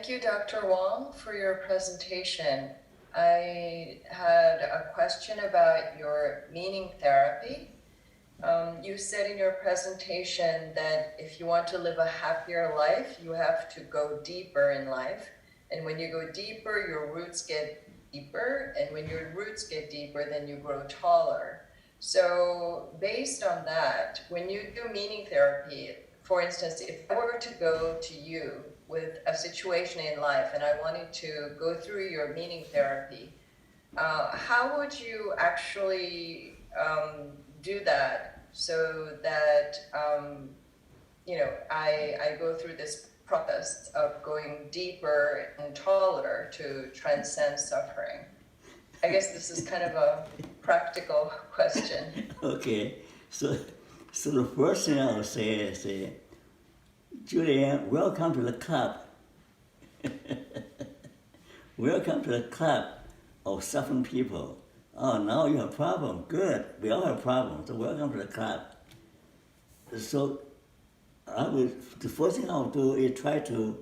Thank you, Dr. Wong, for your presentation. I had a question about your meaning therapy. You said in your presentation that if you want to live a happier life, you have to go deeper in life. And when you go deeper, your roots get deeper. And when your roots get deeper, then you grow taller. So based on that, when you do meaning therapy, for instance, if I were to go to you with a situation in life and I wanted to go through your meaning therapy, how would you actually do that so that I go through this process of going deeper and taller to transcend suffering? I guess this is kind of a practical question. Okay, so the first thing I would say is, Julian, welcome to the club. Welcome to the club of suffering people. Oh, now you have a problem. Good. We all have problems. So welcome to the club. So the first thing I will do is try to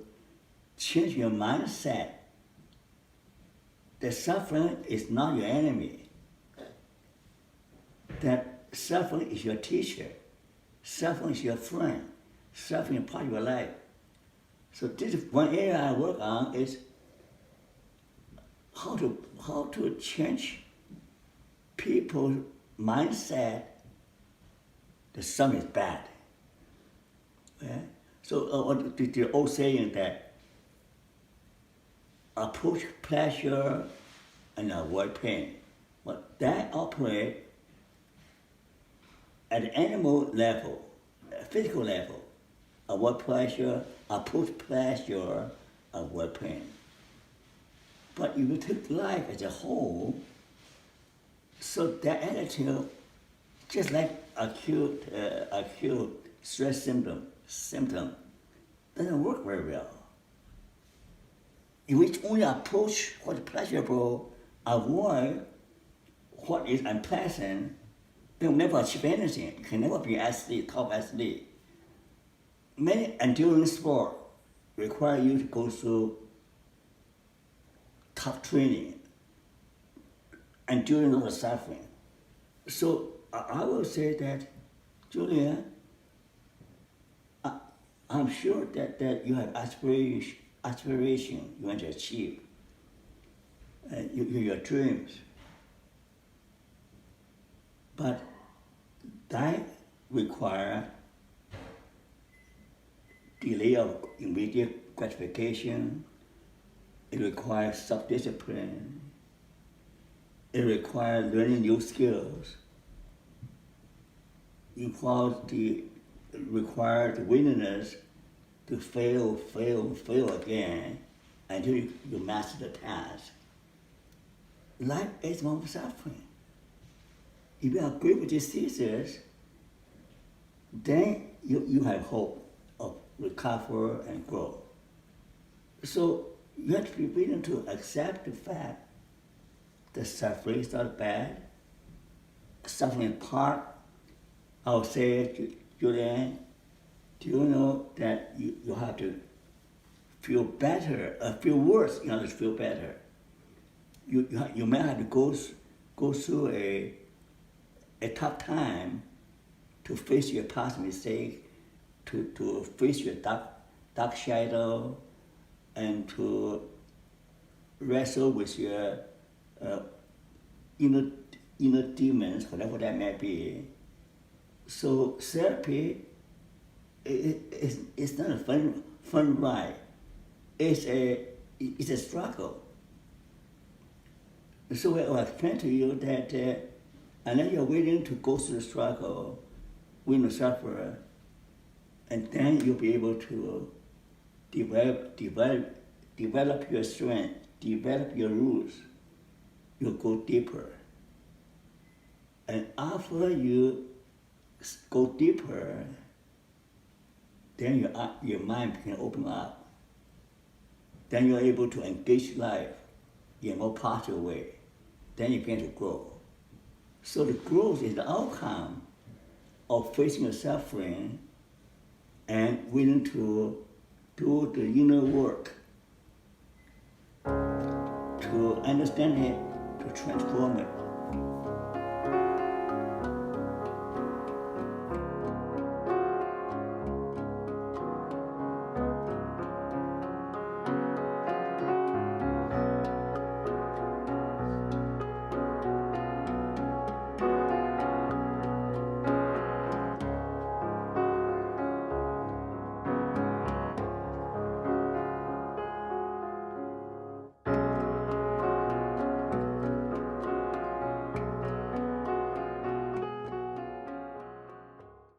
change your mindset. That suffering is not your enemy. That suffering is your teacher. Suffering is your friend. Suffering is part of your life. So this is one area I work on is how to change people's mindset that something is bad. Okay? So the old saying that approach pleasure and avoid pain. But that operates at the animal level, physical level. Avoid pleasure, approach pleasure, avoid pain. But if you take life as a whole, so that attitude, just like acute stress symptom, doesn't work very well. If we only approach what is pleasurable, avoid what is unpleasant, then we'll never achieve anything. You can never be athlete, top athlete. Many endurance sports require you to go through tough training, enduring all the suffering. So I will say that, Julia, I'm sure that you have aspiration you want to achieve, your dreams. But that requires delay of immediate gratification. It requires self-discipline. It requires learning new skills. It requires the willingness to fail again until you master the task. Life is one of suffering. If you agree with these thesis, then you have hope of recover and grow. So you have to be willing to accept the fact that suffering is not bad. Suffering in part, I would say, Julian, do you know that you have to feel better, feel worse in order to feel better? You may have to go through a tough time to face your past mistake, to face your dark shadow, and to wrestle with your inner demons, whatever that may be. So therapy is not a fun ride. It's a struggle. So I will explain to you that unless you're willing to go through the struggle, willing to suffer, and then you'll be able to develop your strength, develop your roots. You'll go deeper. And after you go deeper, then your mind can open up. Then you're able to engage life in a more positive way. Then you begin to grow. So the growth is the outcome of facing the suffering and willing to do the inner work to understand it, to transform it.